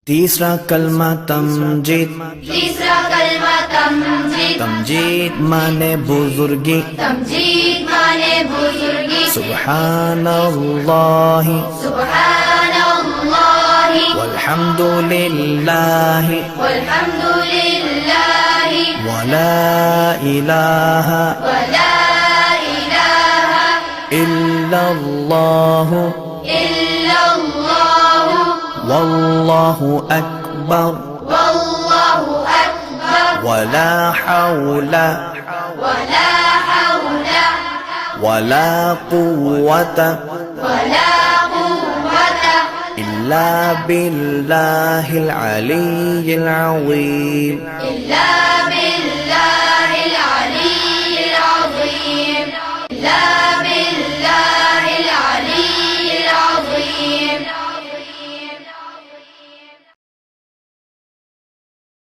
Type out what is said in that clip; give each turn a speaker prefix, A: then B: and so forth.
A: तीसरा कलमा तमजीद।
B: तीसरा कलमा तमजीद।
A: तमजीद माने बुजुर्गी।
B: तमजीद माने बुजुर्गी।
A: सुब्हानल्लाहि
B: सुब्हानल्लाहि
A: वल्हम्दुलिल्लाहि
B: वल्हम्दुलिल्लाहि
A: वला इलाहा
B: वला इलाहा
A: इल्लल्लाहु
B: इल्लल्लाहु
A: वल्लाहु अकबर
B: वल्लाहु अकबर
A: वला हौला
B: वला हौला
A: वला कुव्वता
B: वला कुव्वता
A: इल्ला बिल्लाहिल अलिय्यिल अज़ीम।
B: इल्ला बिल्लाहिल अलिय्यिल अज़ीम। इल्ला बिल्लाह